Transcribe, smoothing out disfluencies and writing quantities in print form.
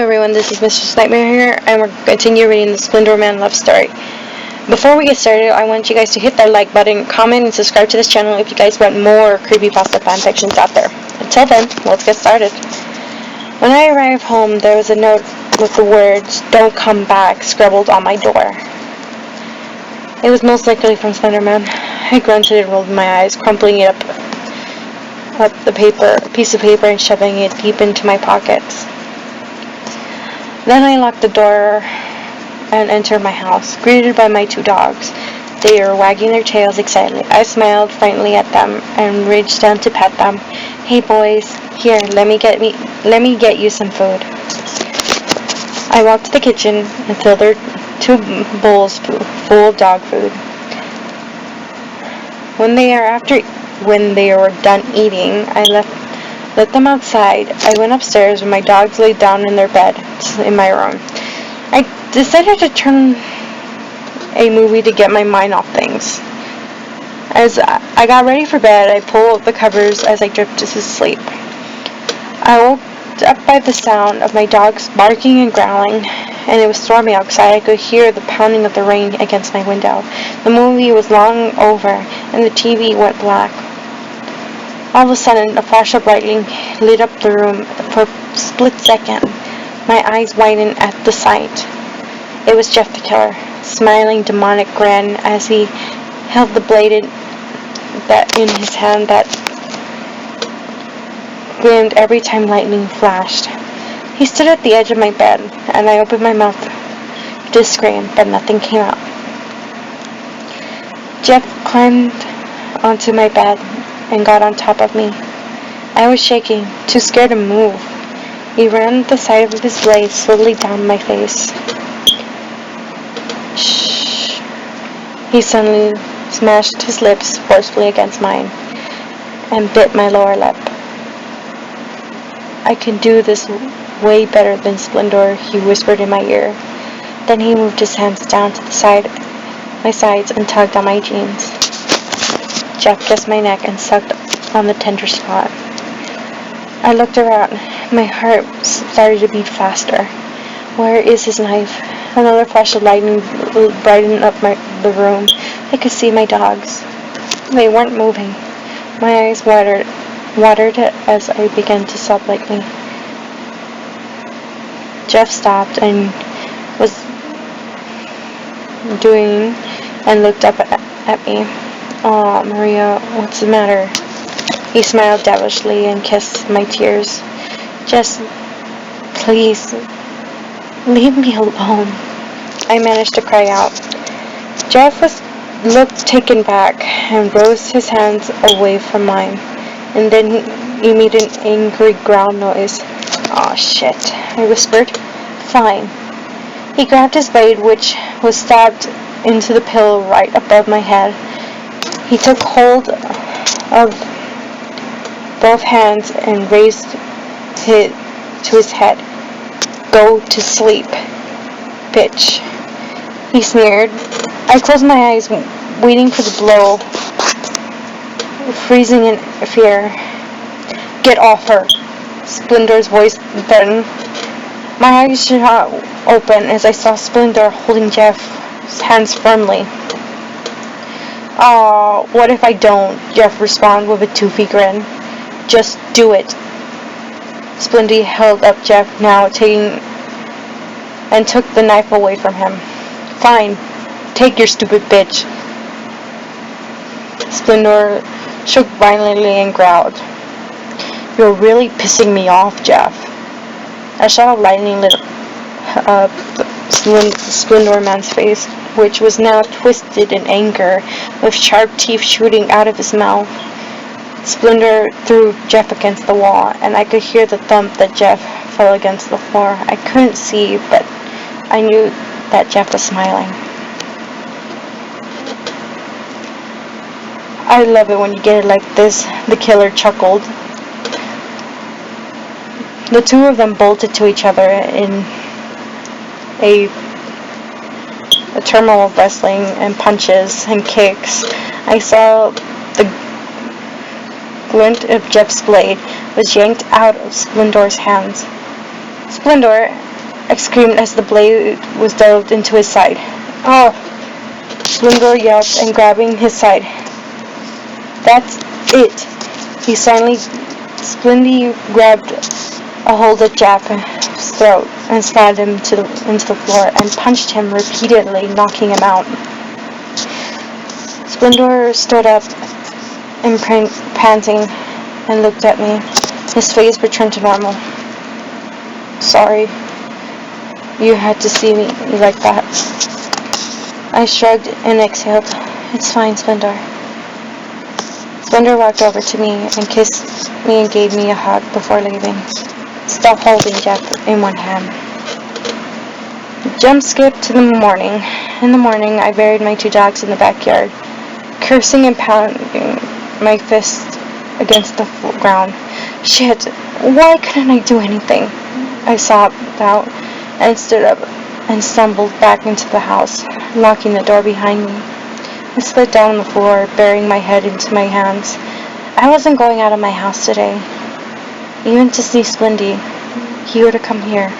everyone, this is Mr. Nightmare here, and we're continue reading the Splendor Man love story. Before we get started, I want you guys to hit that like button, comment, and subscribe to this channel if you guys want more creepypasta fanfictions out there. Until then, let's get started. When I arrived home, there was a note with the words, "Don't come back," scribbled on my door. It was most likely from Splendor Man. I grunted and rolled my eyes, crumpling it up the piece of paper and shoving it deep into my pockets. Then I locked the door and entered my house, greeted by my two dogs. They were wagging their tails excitedly. I smiled friendly at them and reached down to pet them. "Hey boys, here, let me get you some food." I walked to the kitchen and filled their two bowls full of dog food. When they were done eating, I let them outside. I went upstairs where my dogs lay down in their bed in my room. I decided to turn a movie to get my mind off things. As I got ready for bed, I pulled the covers as I drifted to sleep. I woke up by the sound of my dogs barking and growling, and it was stormy outside. I could hear the pounding of the rain against my window. The movie was long over, and the TV went black. All of a sudden, a flash of lightning lit up the room. For a split second, my eyes widened at the sight. It was Jeff the Killer, smiling demonic grin as he held the blade in his hand that gleamed every time lightning flashed. He stood at the edge of my bed, and I opened my mouth to scream, but nothing came out. Jeff climbed onto my bed and got on top of me. I was shaking, too scared to move. He ran the side of his blade slowly down my face. Shh. He suddenly smashed his lips forcefully against mine and bit my lower lip. "I can do this way better than Splendor," he whispered in my ear. Then he moved his hands down to my sides and tugged on my jeans. Jeff kissed my neck and sucked on the tender spot. I looked around. My heart started to beat faster. Where is his knife? Another flash of lightning brightened up the room. I could see my dogs. They weren't moving. My eyes watered as I began to sob lightly. Jeff stopped and was doing and looked up at me. "Aw, Maria, what's the matter?" He smiled devilishly and kissed my tears. "Just, please, leave me alone." I managed to cry out. Jeff looked taken back and rose his hands away from mine, and then he made an angry growl noise. "Aw, shit," I whispered. "Fine." He grabbed his blade, which was stabbed into the pillow right above my head. He took hold of both hands and raised it to his head. "Go to sleep, bitch," he sneered. I closed my eyes, waiting for the blow, freezing in fear. "Get off her," Splendor's voice threatened. My eyes shot open as I saw Splendor holding Jeff's hands firmly. "Aw, what if I don't?" Jeff responded with a toothy grin. "Just do it." Splendor held up Jeff now, took the knife away from him. "Fine, take your stupid bitch." Splendor shook violently and growled. "You're really pissing me off, Jeff." A shot of lightning lit up Splendor Man's face, which was now twisted in anger, with sharp teeth shooting out of his mouth. Splendor threw Jeff against the wall, and I could hear the thump that Jeff fell against the floor. I couldn't see, but I knew that Jeff was smiling. "I love it when you get it like this," the killer chuckled. The two of them bolted to each other in a turmoil of wrestling and punches and kicks. I saw the glint of Jeff's blade was yanked out of Splendor's hands. Splendor, screamed as the blade was delved into his side. "Oh!" Splendor yelped and grabbing his side. "That's it!" Splendy grabbed a hold of Jap's throat and slammed him into the floor and punched him repeatedly, knocking him out. Splendor stood up and panting and looked at me. His face returned to normal. "Sorry you had to see me like that." I shrugged and exhaled. "It's fine, Splendor." Splendor walked over to me and kissed me and gave me a hug before leaving, still holding Jap in one hand. Jump skip to the morning. In the morning, I buried my 2 dogs in the backyard, cursing and pounding my fist against the ground. "Shit, why couldn't I do anything?" I sobbed out and stood up and stumbled back into the house, locking the door behind me. I slid down on the floor, burying my head into my hands. I wasn't going out of my house today. Even to see Splendy, he would have come here.